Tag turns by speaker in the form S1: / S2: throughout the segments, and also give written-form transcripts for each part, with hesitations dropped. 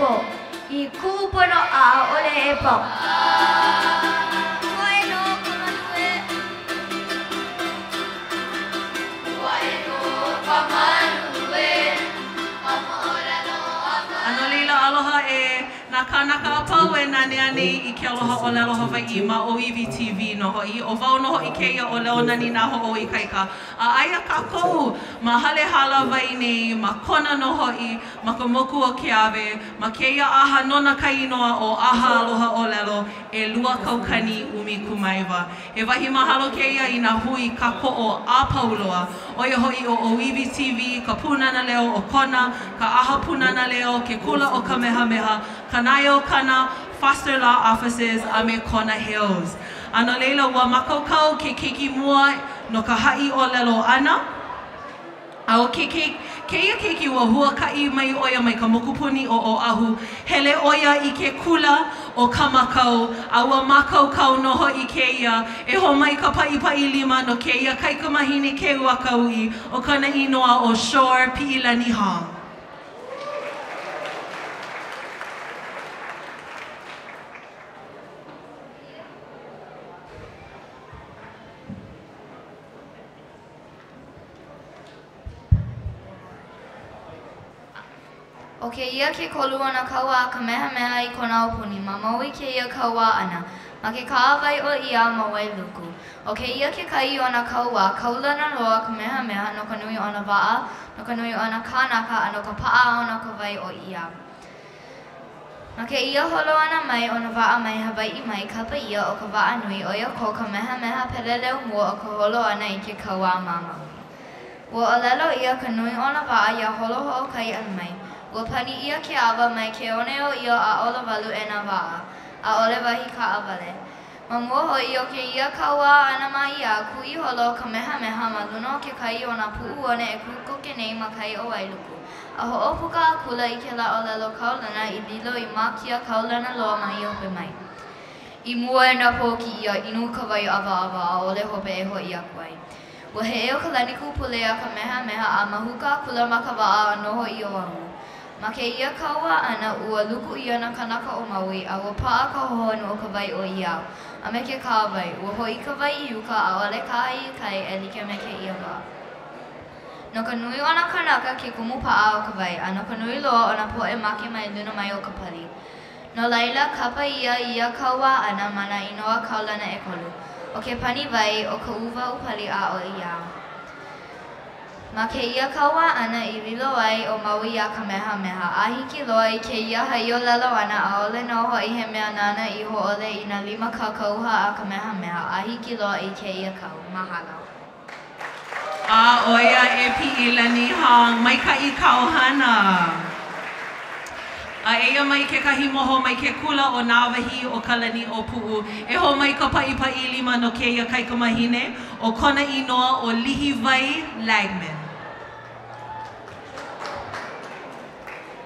S1: ko I kupono ʻaʻole e pau.
S2: Ano leila aloha e nā kānaka apau e nane ane I ke aloha ʻōlelo Hawaiʻi ma OEV TV no hoi. O wau no hoi keia o leo nani nā ho'o I kaika. A aia kākou ma hale hala wai nei, ma kona no hoi, ma ka moku o ke ave, ma keia ʻaha nona ka inoa o ʻaha aloha ʻōlelo e lua kaukani umi kumaiwa. He wahi mahalo keia I nā hui ka ko'o a pauloa. Oia hoi o OEV TV, ka punana leo o kona, ka ʻaha punana leo, ke kula o Kamehameha, Kanaio Kana, Foster Law Offices, a me Kona Hills. Ano leila ua makaukau ke keiki mua no ka haʻiʻōlelo ʻana. Au keia keiki ua huakaʻi mai oia mai ka mokupuni o Oʻahu. Hele oia I ke kula o Kamakau, a ua makaukau no hoi keia, e ho mai ka paʻipaʻi lima no keia kaikamahine ke ua kauʻi o kana inoa o Shore Piʻilani Hong.
S1: O ke ia ke kolu ana kaua Kamehameha I kona opuni, ma maui ke ia kaua ana, ma ke kaawai o ia ma wailuku. O ke ia ke kai ona kaua, kaulana loa Kamehameha no ka nui ona waa, no ka nui ona kānaka a no ka paa ona ka wai o ia. Ma ke ia holo ana mai ona waa mai Hawaiʻi mai kapa ia o ka waa nui o ia ko Kamehameha peleleu mua o ka holo ana I ke kaua mama. Ua ʻŌlelo ia ka nui ona waa ia holo ho o kai an mai. Ua pani ia ke awa mai ke one o ia a ola walu e nā waa, a ole wahi ka awale. Ma mua hoi o ke ia kaua ana mai ia kui holo Kamehameha ma luna o ke kai o nā puʻu one e kukoke nei ma kai o wailuku. A hoʻopuka a kula I ke la ʻŌlelo kaulana I lilo I mākia kaulana loa mai ope mai. I mua e nā po ki ia inu ka wai awa a ole hope e hoi aku ai. Ua he eo ka laniku pule a Kamehameha a mahuka a kula ma ka waa a noho I o ahu. Ma ke ia kaua ana ua luku ia na kanaka o Maui a ua paa ka hohonu o ka wai o iau. A me ke kāwai, ua hoi ka wai I uka a ole ka ai kai e like me ke ia wā. No ka nui o na kanaka ke kumu paa o ka wai, a no ka nui loa o na poe make mai luna mai o ka pali. No laila kapa ia kaua ana mana inoa kaulana e kolu. O ke pani wai o ka uwa upali a o iau. Ma ke ia kaua ana I lilo ai o Maui a Kamehameha. A hiki loa I ke ia haʻiʻōlelo ana a ole no hoi he mea nana I hoʻole I nā 5 kākauha a Kamehameha. A hiki loa I ke ia kau. Mahalo.
S2: A oia e Piʻilani Hong, maikaʻi kauhana. A eia mai ke kahi moho mai ke kula o nā wahi o ka lani o puʻu. E ho mai ka paʻipaʻi lima no keia kaikamahine o kona inoa o Lihiwai Lagman.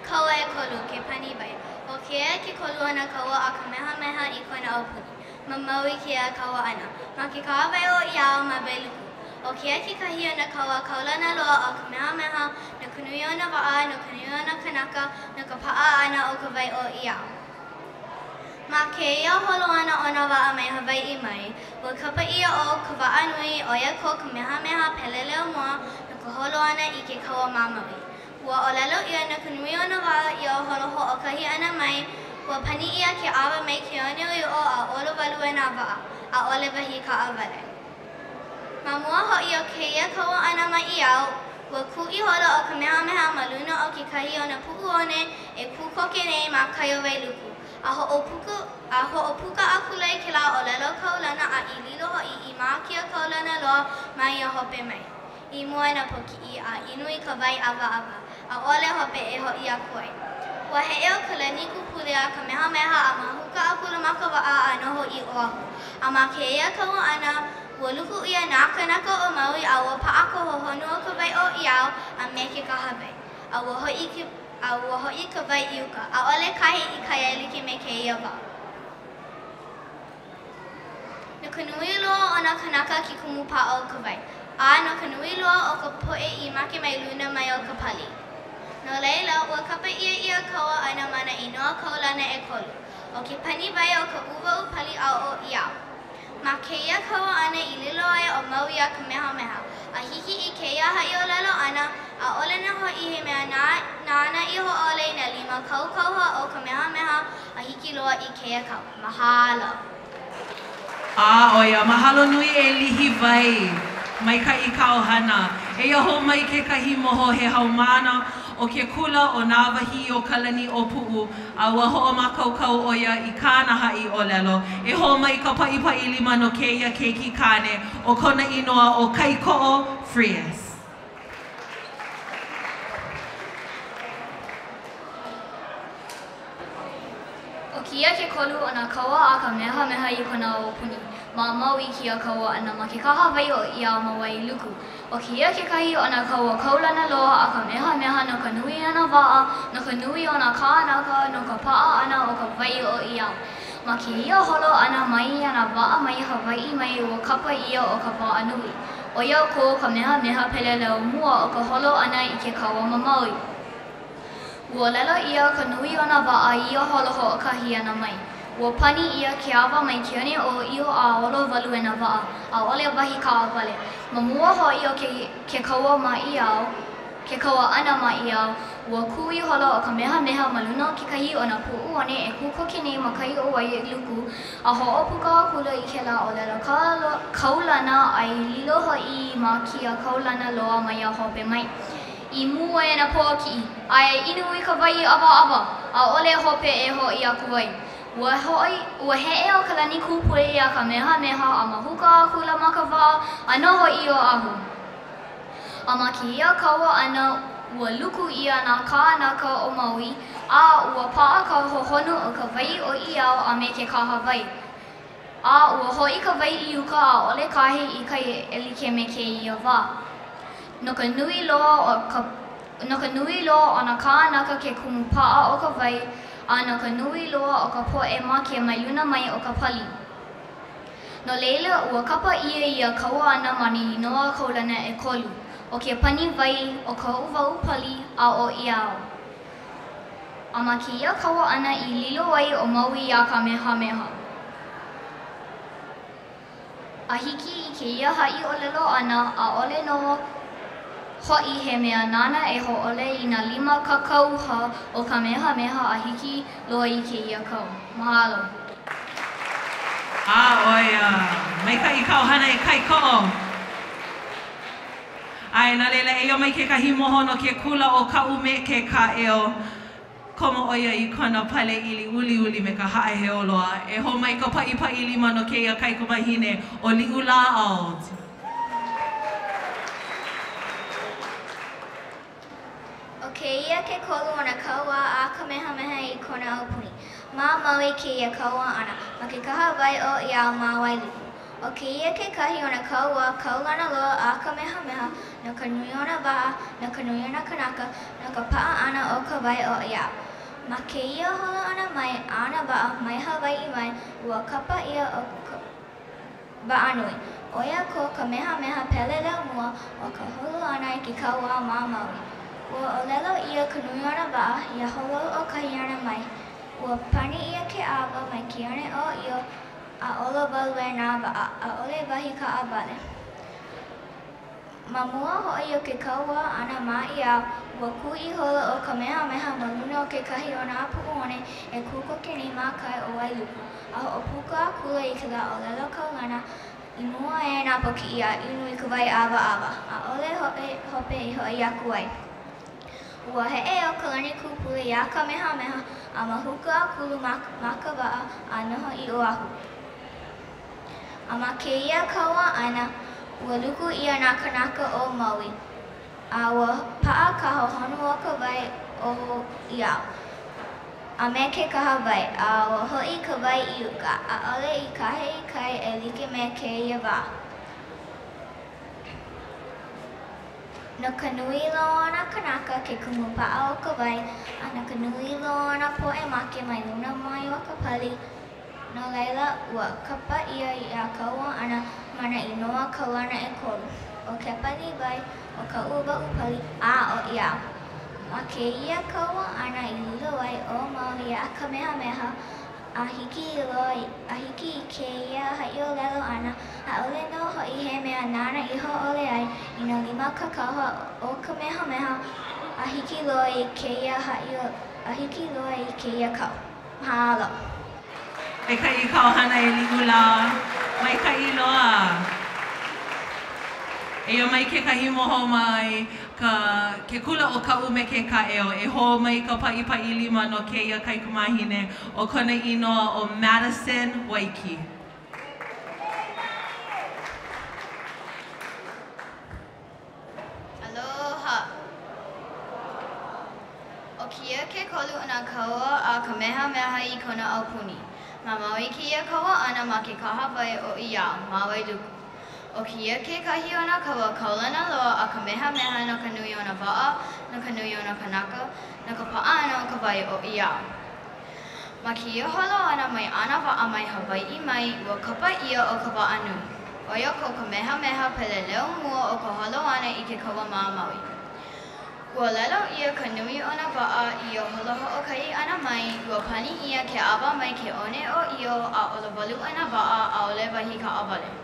S3: Kaua e kolu ke pani wai. O ke ea ke kolu ana kaua a Kamehameha I kona opuni. Ma maui ke ea kaua ana. Ma ke kāwai o iau ma wailuku. O ke ea ke kahi ana kaua kaulana loa o Kamehameha no ka nui ona waa, no ka nui ona kanaka, no ka paa ana o ka wai o iau. Ma ke ia holo ana o nā waa mai Hawaiʻi mai, ua kapa ia o ka waa nui o ia ko Kamehameha peleleo mua no ka holo ana I ke kaua mamaui. Ua ʻōlelo ia na ka nui o nā waa I o holo hoʻokahi ana mai, ua pani ia ke awa mai ke one o a olo walu e nā waa, a ole wahi ka awale. Ma mua hoʻi o ke ia kaua ana mai iau, ua kuʻi holo o Kamehameha ma luna o ke kahi o na puʻu one e kukoke nei ma kai o wailuku. A hoʻopuka a kula I ke la ʻōlelo kaulana a I lilo hoʻi I mākia kaulana loa mai a hope mai. I mua na pokiʻi a inu I ka wai awa, a ole hope e hoʻi aku ai. Ua he eo ka laniku pule a Kamehameha a mahuka a kula ma ka waa a noho I Oahu. A ma ke ia kaua ana, ua luku ia nā kanaka o Maui a ua paa ka hohonu o ka wai o iau a me ke kahawai. A ua hoʻi ka wai I uka, a ole kahi I kai e like me ke ia wā. No ka nui loa o nā kanaka ki kumu paa o ka wai. A no ka nui loa o ka poʻe I make mai luna mai o ka pali. No leila, ua kapa ia kaua ana mana inoa kaulana e kolu. O ke pani vai o ka uwa upali au o iau. Ma keia kaua ana I lilo ai o mau ia kamehameha. A hiki I keia haʻiʻōlelo ana, a ole na hoʻi he mea nāna I hoʻole na 5 kaukauha o kamehameha a hiki loa I keia kau. Mahalo.
S2: Oia, mahalo nui e lihi vai. Maikaʻi ka ʻohana. Eia ho mai kekahi moho he haumāna o ke kula o nā wahi o kalani o puʻu a ua hoʻomakaukau ʻoia I kāna haʻiʻōlelo. E ho mai ka paʻipaʻi 5 no keia keiki kane o kona inoa o Kaikoʻo Frias.
S1: O kia ke kolu o nā kaua a ka mehameha I kona opuni. Ma mau I kia kaua ana ma ke kaha wai o ia ma wai luku. O kia ke kahi o nā kaua kaulana loa a ka mehameha no ka nui ana waa, no ka nui o nā kānaka, no ka paa ana o ka wai o ia. Ma ke ia holo ana mai ana waa mai Hawaiʻi mai ua kapa ia o ka waa nui. O ia ko ka mehameha peleleo mua o ka holo ana I ke kaua ma maui. Ua lela ia ka nui o nā waa ia holo hoʻokahi ana mai. Ua pani ia ke awa mai ke ane o io a olo walu e nā waa, a ole wahi ka awale. Ma mua hoi o ke kaua ma iau, ke kaua ana ma iau, ua kui holo o ka mehameha ma luna o ke kahi o nā puʻu ane e kukoki nei ma kai o wai luku, a hoʻopuka kula I ke la ʻōlelo kaulana ai lilo hoi ma kia kaulana loa ma ia hope mai. I mua e nā pōki, ai inu I ka wai awa, a ole hope e ho I aku wai. Ua heʻe o ka lani kūpule I a ka mehameha a mahuka a kula ma ka wā, a noho I o ahu. A ma ke ia kaua ana, ua luku ia nā kānaka o Maui, a ua paa ka hohonu o ka wai o iau a me ke kaha wai. A ua hoi ka wai I uka a ole kahi I kai e like me ke ia wā. No ka nui loa o nā kānaka ke kumu paa o ka wai, a no ka nui loa o ka poʻe ma ke mai luna mai o ka pali. No leila ua kapa ia kaua ana ma ni noa kaulana e kolu, o ke pani wai o ka uwau pali a o iau. A ma ke ia kaua ana I lilo ai o Maui a ka mehameha. A hiki I ke ia haʻiʻōlelo ana a ole no hoʻi he mea nana e hoʻole I nā 5 kakauha o ka mehameha a hiki loa I ke ia kau. Mahalo.
S2: Oia, maikaʻi ka ʻohana e Kaikoʻo. Ai, nā leila e mai kekahi moho no ke kula o kaʻu me ke kaʻeo. Komo ʻoia I kona pale ili uli me ka haʻeheoloa. E ho mai ka paʻipaʻi 5 no keia kaikumahine o liʻula au.
S3: O keia ke kolu o nā kaua a kamehameha I kona aupuni. Ma maui keia kaua ana, ma ke kaha wai o iau ma wai luku. O keia ke kahi o nā kaua kaulana loa a kamehameha, no ka nui o nā waa, no ka nui o nā kanaka, no ka paa ana o ka wai o iau. Ma keia holo ana mai ana waa mai Hawaiʻi mai, ua kapa ia o ka waa nui. O ia ko kamehameha peleleo mua o ka holo ana I ke kaua ma maui. Ua ʻōlelo ia ka nui o nā waa, ia holo o kahi ana mai. Ua pani ia ke awa mai ke ane o io a olo walu e nā waa, a ole wahi ka awale. Ma mua hoi o ke kaua ana ma iau, ua kui holo o ka mehameha ma luna o ke kahi o nā puʻuone e kukoke nei mā kai o wai luku. A hoʻopuka a kula I ke la ʻōlelo kaulana, I mua e nā poki ia inu I ka wai awa. A ole hope I hoi aku ai. Ua heʻe o ka lani kūpule ia ka mehameha a mahuka a kulu ma ka waa a noho I o ahu. A ma keia kaua ana, ua luku ia nā kanaka o Maui. A ua paa ka hohonu o ka wai o iau. A me ke kaha wai, a ua hoi ka wai I uka, a ole I kahe I kai e like me keia wā. No ka nui loa nā kanaka ke kumu paa o ka wai, a no ka nui loa nā poʻe make mai luna mai o ka pali. No leila, ua kapa ia I a kaua ana mana I noa kaulana e kolu. O ke pali wai, o ka uwa upali, a o iau. Ma keia kauaʻana I lilo ai o Maui a Kamehameha a hiki I keia haʻiʻōlelo ʻana ʻaʻole no hoʻi he mea nana I hoʻole ai I nā 5 kakaha o Kamehameha a hiki loa I keia kau. Mahalo.
S2: E kai kauhana e liula, mai kai loa. E o mai ke kahi moho mai ke kula o ka'u me ke ka'eo. E ho mai ka paʻipaʻi 5 no keia kai kumahine o kona inoa o Madison, Waiki.
S1: Aloha. O kia ke kolu ana kaua a Kamehameha I kona aupuni. Ma maui kia kaua ana ma ke kahawai o ia, maui luku. O kia ke kahi o nā kaua kaulana loa a Kamehameha no ka nui o nā wa'a, no ka nui o nā kanaka, no ka pa'ana o ka wai o ia. Ma kia holo ana mai ana wa'a mai Hawai'i mai ua kapa ia o ka wa'a nui. O ia ko Kamehameha pele leo mua o ka holo ana I ke kaua maa Maui. Ua lelo ia ka nui o nā wa'a I o holo ho'okai ana mai, ua pani ia ke awa mai ke one o io a olowalu ana wa'a a ole wahi ka awale.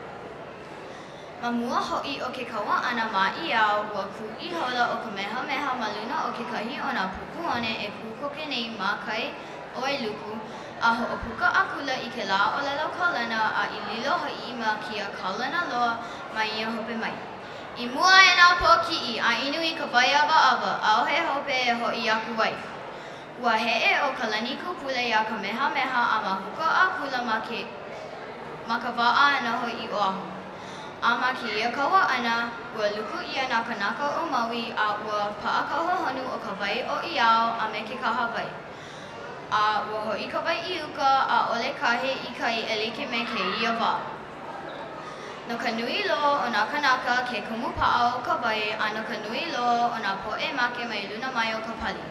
S1: Ma mua ho'i o ke kaua ana ma iau, ua ku'i hola o Kamehameha ma luna o ke kahi o nā puku one e kūkoke nei ma kai o ai luku, a ho'opuka akula I ke lā ʻŌlelo kaulana a I lilo ho'i ma kia kaulana loa ma ia hope mai. I mua e nā pōki'i a inui ka wai awa, a ohe hope e ho'i aku wai. Ua he'e o ka lani kupule ia Kamehameha a ma huka akula ma ka wa'a ana ho'i o ahu. A ma kia kaua ana, ua luku ia nā kanaka o Maui a ua paʻakahohonu o ka wai o iao a me ke kahawai. A ua ho'i ka wai I uka a ole kahe I kai e like me ke ia wā. No ka nui loa o nā kanaka ke kumu pa'a o ka wai a no ka nui loa o nā po'e make mai luna mai o ka pali.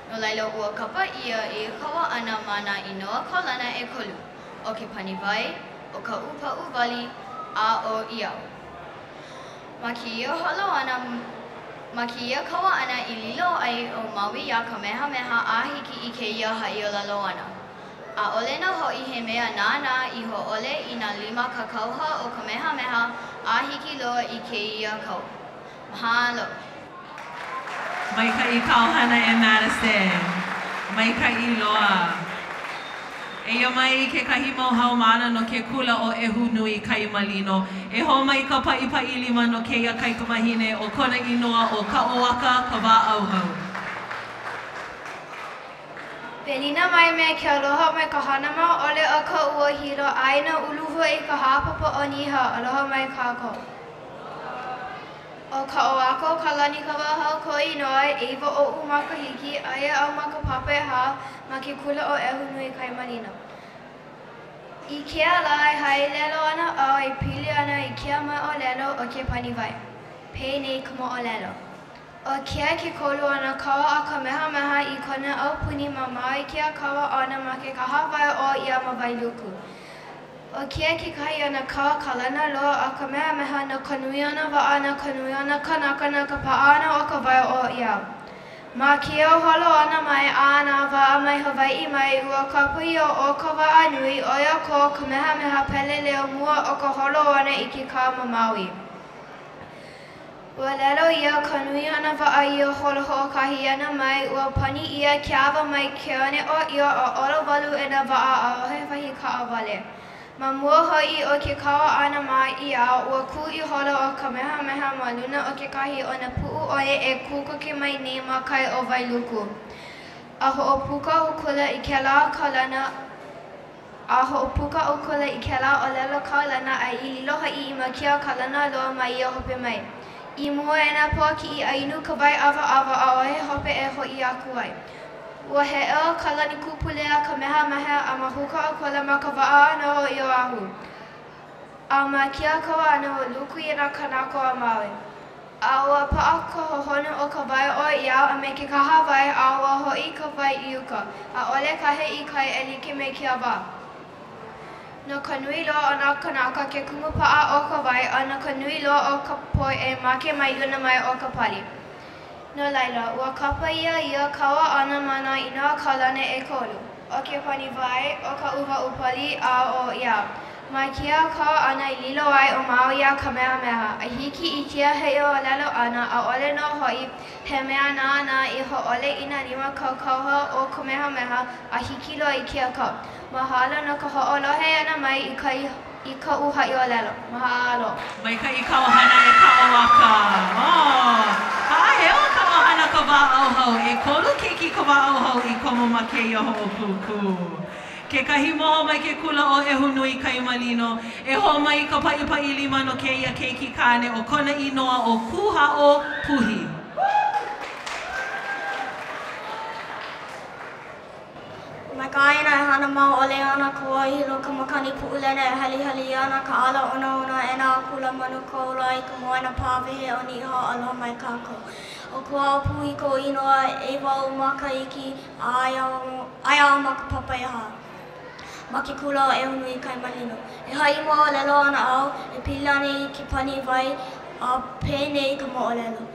S1: No lailo ua kapa ia I kaua ana ma nā inoa kaulana e kolu. O ke pani wai, o ka upa'u wali, a o iau. Ma kia kaua ana I lilo ai o Maui a Kamehameha a hiki I keia haʻiʻōlelo ana. A ole no ho'i he mea nāna I ho'ole I nā 5 kakauha o Kamehameha a hiki loa I keia kau. Mahalo.
S2: Maikaʻi kauhana e Madison. Maikaʻi loa. Eia mai ke kahi mau haumāna no ke kula o ehu nui kai malino. E ho mai ka paʻipaʻi 5 no keia kai kumahine o kona inoa o ka oaka ka wāʻauhau.
S4: Pelina mai me ke aloha mai ka hanama ole o ka ua hilo aina uluhu I ka hāpapa o niha aloha mai kākou. O ka oako ka lani ka wahau ko inoa eiwa o umakahiki aia au maka papa e ha ma ke kula o ehu nui kai malino. I kea lai haʻiʻōlelo ana au I pili ana I kea mai ʻōlelo o ke pani wai. Pei nei ka ʻōlelo. O kea ke kolu ana kaua a Kamehameha I kona aupuni ma mai kea kaua ana ma ke kahawai o ia ma wai luku. O kia ke kahi ana kaua kalana loa a Kamehameha na ka nui ana wa'a na ka nui ana kanaka na ka pa'ana o ka wai o iau. Ma kia holo ana mai a nā wa'a mai Hawai'i mai ua kapui o ka wa'a nui o ia ko Kamehameha pele leo mua o ka holo ana I ke kā ma Maui. Ua lelo ia ka nui ana wa'a I o holo ho'okahi ana mai ua pani ia ke awa mai ke one o ia o olowalu e na wa'a a ohe wahi ka awale. Ma mua ho'i o ke kaua ana ma ia ua ku'i holo o Kamehameha ma luna o ke kahi o na pu'u oe e kūkoke mai nei ma kai o wailuku. A ho'opuka ukula I ke lā kaulana a ho'opuka ukula I ke lā ʻŌlelo kaulana a I lilo ha'i I ma kia kaulana loa ma ia hope mai. I mua e nā pōki'i a inu ka wai awa a ohe hope e ho'i aku ai. Ua he ea ka lani kupule a Kamehameha a ma huka o kola ma ka wa'a ana o I o ahu. A ma kia kaua ana o luku I nā kanako a Maui. A ua pa'a ka hohonu o ka wai o iau a me ke kahawai a ua ho'i ka wai I uka. A ole kahe I kai e like me kia wā. No ka nui loa o nā kanaka ke kumu pa'a o ka wai a no ka nui loa o ka poi e make mai luna mai o ka pali. No laila, ua kapa ia kaua ana mana I nā kalane e kolu. O ke pani vai, o ka uwa upali a o ia. Mai kia kaua ana I lilo ai o mau ia kamehameha. A hiki I kia haʻiʻōlelo ana a ole no hoi he mea nāna I hoʻole ina lima kaukauha o kamehameha a hiki loa I kia kau. Mahalo no ka hoʻolohe ana mai I ka haʻiʻōlelo. Mahalo.
S2: Mai ka I kauhana e kaʻoaka. Heo ka ohana ka wāʻauhau, e kolu keiki ka wāʻauhau I komo ma kēia hoʻokūkū. Ke kahi moho mai ke kula o e hunui kai malino, e ho mai ka paipai lima no kēia keiki kāne o kona inoa o kuha o puhi.
S3: Mai ka aina e hana mau ole ana ka wahilo ka makani puʻulena e halihali ana ka ala ona e nā kula manu koula I ka moana pāwehe o ni iha aloha mai kākou. O kua au puhi ko inoa e wau maka iki a ai au maka papa ʻaha. Ma ke kula o e hunu I kai malino. E hai mo ʻŌlelo ana au, e pilani I ke pani vai a pēnei ka mo ʻŌlelo.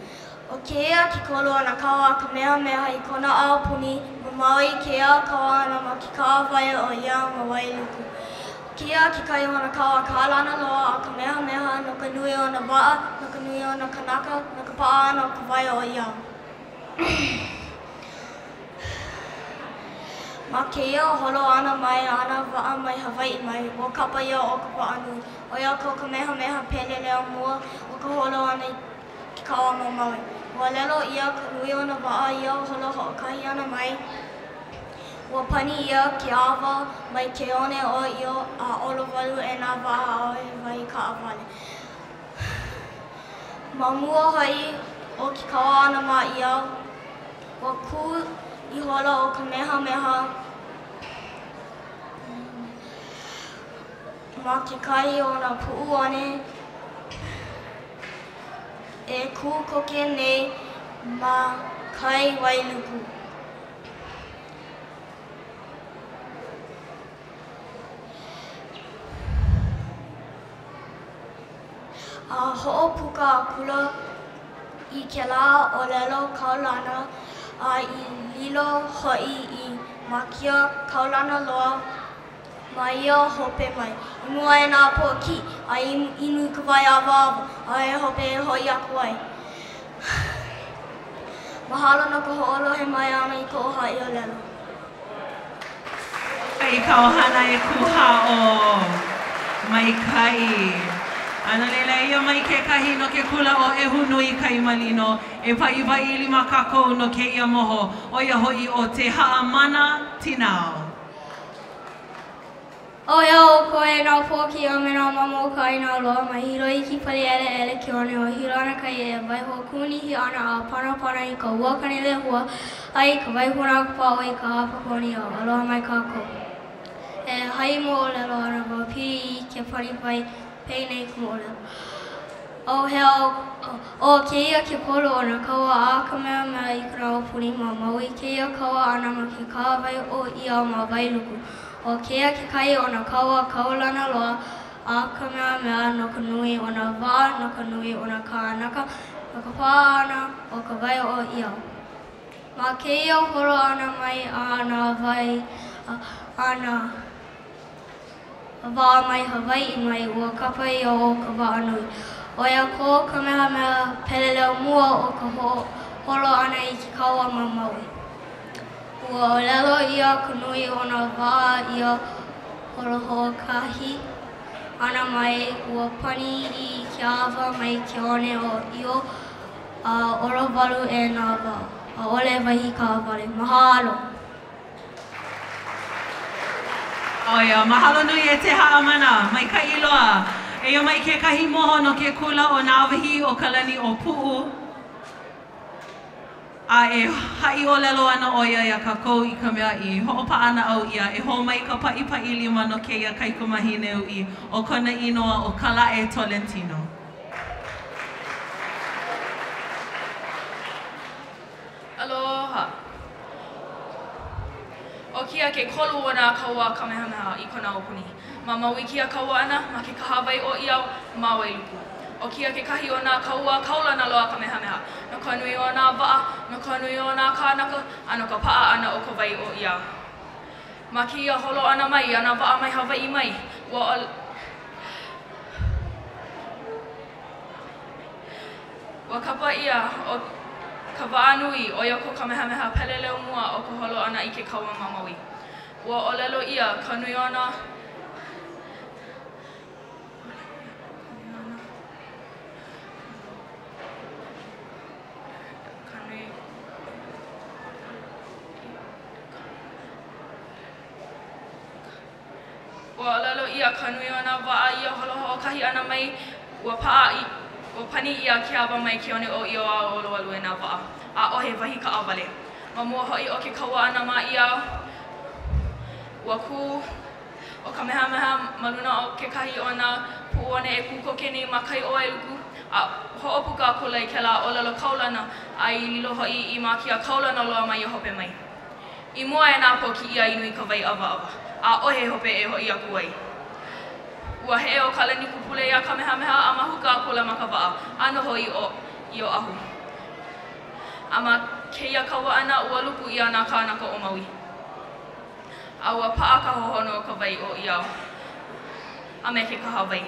S3: O keia ke kolo ana kaua kamehameha I kona au puni, maui keia kaua ana ma ke kāwai o ia ma wailuku. Kia ke kai ona kaua kālana loa a kamehameha no ka nui o na waa, no ka nui o na kanaka, no ka paa ana o ka wai o ia. Ma keia holo ana mai ana waa mai Hawaiʻi mai, o kapa ia o ka paa nui. O ia ko kamehameha pelelea mua o ka holo ana I ke kaua mo maui. Ua lelo ia ka nui o na waa ia holo hoʻokahi ana mai. Ua pani ia ke awa mai ke one o ia a olowalu e nā waa a e wai ka awale. Ma mua hai o ke kaua ana ma ia, ua ku I holo o kamehameha ma ke kahi o nā puʻuane e ku koke nei ma kai wailuku. A hoʻopuka a kula I ke lā ʻōlelo kaulana a I lilo hoʻi I makia kaulana loa ma ia hope mai. I mua e nā poki a inu ka wai awa a e hope e hoi aku ai. Mahalo no ka hoʻolohe mai ana I ko haʻiʻōlelo.
S2: Kai kauhana e kuha o mai kai. Ana leila ia mai ke kahi no ke kula o e hunui kai malino e waiwai lima kākou no ke ia moho o ia hoi o te haʻamana tinao.
S3: O ia o koe nā pōki o me nā mamo ka ina loa mai hiro I ki pali ele ke one o hiro ana kai e waiho kūnihi ana a pana I ka uakani lehua ai ka waihuna ka pāo I ka hapakoni o aloha mai kākou. E hai mo ʻŌlelo ana wa piri I ke pani pai pēnei ka mo ʻŌlelo. O o keia ke polo ona kaua a kamehameha I ka naupuni ma maui keia kaua ana ma ke kāwai o ia ma wailuku. O keia ke kai ona kaua kaulana loa a kamehameha no ka nui o na wā, no ka nui o na kānaka, no ka pā ana o ka wai o ia. Ma keia holo ana mai a nā wai ana wā mai Hawaiʻi mai ua kapa ia o ka wā nui. O ia ko kamehameha peleleo mua o ka holo ana I ke kaua ma maui. Ua ʻŌlelo ia ka nui o nā wā ia holo hoʻokahi ana mai ua pani I ke awa mai ke one o io a olowalu e nā wā. A ole wahi ka awale. Mahalo.
S2: O ia, mahalo nui e te haʻamana, mai ka iloa. E ia mai ke kahi moho no ke kula o nā wahi o ka lani o puʻu. A e haʻiʻōlelo ana o ia ia kākou I ka mea I hoʻopaʻanaʻau ia e hō mai ka paʻipaʻi lima no keia kaikumahi neu I o kona inoa o Kalaʻe Tolentino.
S5: Aloha. O kia ke kolu o nā kaua kamehameha I kona opuni. Ma maui kia kaua ana ma ke kahawai o ia ma wailuku. O kia ke kahi o nā kaua kaulana loa kamehameha. No ka nui o nā waa, no ka nui o nā kānaka, a no ka paa ana o ka wai o ia. Ma kia holo ana mai, ana waa mai Hawaiʻi mai. Wa kapa ia o ka wānui o ia ko kamehameha peleleo mua o ka holo ana I ke kaua mamaui. Wa ʻŌlelo ia ka nui o nā Wa ʻŌlelo ia ka nui o nā waa ia holo o kahi ana mai wa paa o pani ia ke awa mai ke one o io a olo alu e nā waa. A ohe wahi ka awale. Ma mua hoi o ke kaua ana ma ia wa ku o kamehameha maluna o ke kahi o nā puone e kukoke nei ma kai o e luku. A hoʻopuka a kula I ke la ʻōlelo kaulana a I lilo hoi I ma kia kaulana loa mai I hope mai. I mua e nā po ki ia inu I ka wai awa awa. A ohe hope e hoi aku ai. Ua he o kalani kupule ia kamehameha a mahuka a kula ma ka waa. Ano hoi o I o ahu. A ma keia kaua ana ua luku ia nā kānaka o maui. A ua paa ka hohono o ka wai o iau. A me ke ka Hawaii.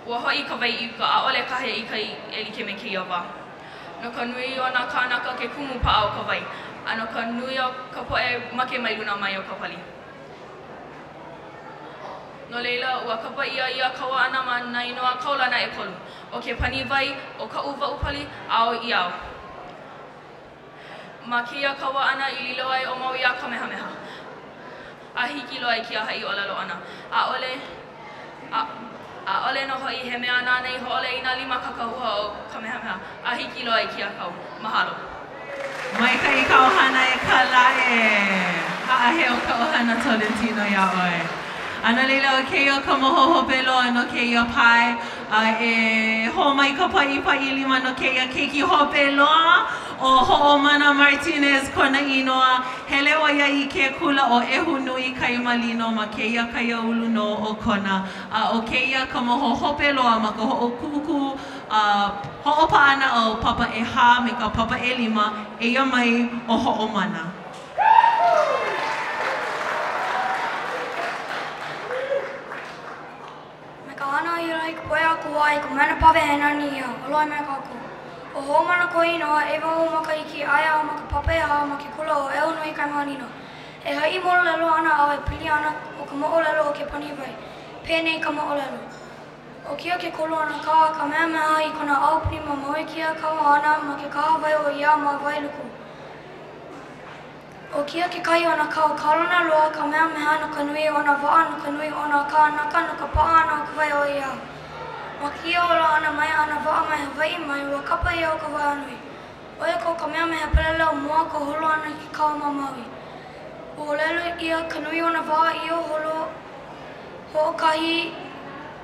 S5: Ua hoi ka wai I ka a ole kahe I ka e like me keia wā. No ka nui o nā kānaka ke kumu paa o ka wai. A no ka nui o ka poe make mai luna mai o ka pali. No leila, ua kapa ia kaua ana ma nā inoa kaulana e kolu. O ke pani wai, o ka uwa upali, a o iau. Ma kia kaua ana I lilo ai o mau ia kamehameha. A hiki loa I kia haʻiʻōlelo ana. A ole no hoi he mea nānei ho ole I nā lima kakahua o kamehameha. A hiki loa I kia kau. Mahalo.
S2: Mai ka I ka ohana e ka lae. Ha'ahe o ka ohana Tolentino ia oe. Ana leila o keia ka mohohope loa no keia pai. E ho mai ka pai lima no keia keiki hope loa. O Ho'omana Martinez kona inoa. Hele o ia I ke kula o ehu nui kai malino ma keia kai ulu no o kona. O keia ka mohohope loa ma ka Hoʻokūkū Hoʻopaʻanaʻau Papa ʻEha me ka Papa ʻelima e ia mai o Ho'omana.
S4: Me ka hana I rai ka poe aku ai ka mena pawe he nani ia. Oloi me kako. O hoʻomana ko inoa e waho maka I ki aia o maka Papa ʻEha ma ke kula o eo nui kai manino. E hai moʻolelo ana au e pili ana o ka moʻolelo o ke pani wai. Pēnei ka moʻolelo. O kia ke kolo ana kawa ka meameha I kona aupuni ma maui kia kawa ana ma ke kaha wai o ia ma wai luku. O kia ke kai ona kawa kaulana loa ka meameha no ka nui ona waa no ka nui ona kānaka no ka paa ana o ka wai o ia. Ma kia ola ana mai ana waa mai Hawaiʻi mai ua kapa ia o ka wai anui. Oia ko ka meameha peleleo mua ko holo ana ki kawa ma maui. Ua ʻŌlelo ia ka nui ona waa I o holo hoʻokahi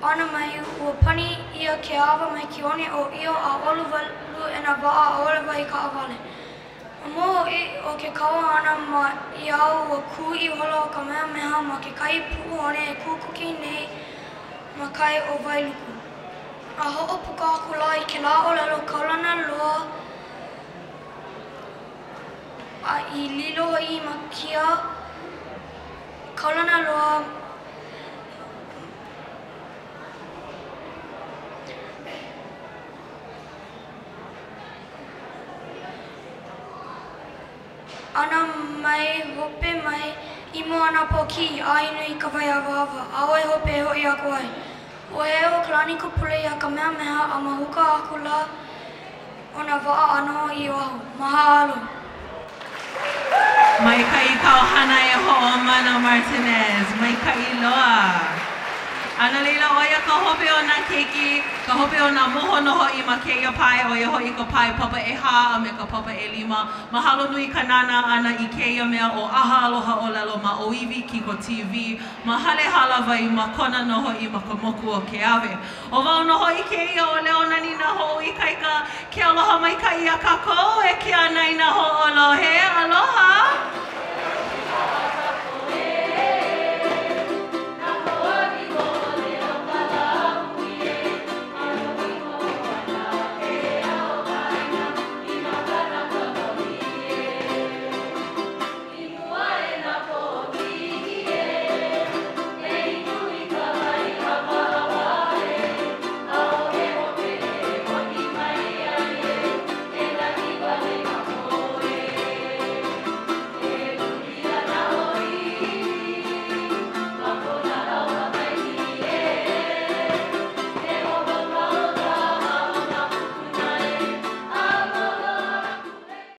S4: ana mai ua pani ia ke awa mai ki one o io a olu walu e nā waa a ole wai ka awale. Mo o ke kaua ana ma iau ua ku I holo ka meameha ma ke kai puu one e kukuki nei ma kai o wai luku. A hoʻopuka aku la I ke la ʻōlelo kaulana loa a I lilo I ma kia kaulana loa ana mai hope mai imo ana po ki a inu I ka wai awa awa. A oe hope e hoi aku ai. O e o kalani kupule ia ka meameha a mahuka aku la ona waa ano I o ahu. Mahalo.
S2: Mai ka I ka ohana e Ho'omana Martinez. Mai ka I loa. Ana leila oia ka hope o nā keiki, ka hope o nā mohono ho'i ma keia pae o ia ho'i ka pae papa ʻeha a me ka papa ʻelima. Mahalo nui ka nana ana I keia mea o ʻaha aloha ʻōlelo ma ʻōiwi kiko TV. Ma hale halawai ma kona no ho'i ma ka moku o ke awe. O wau no ho'i keia o leo nani na ho'i kaika ke aloha mai kai a kako e ke anai na ho'olo he aloha.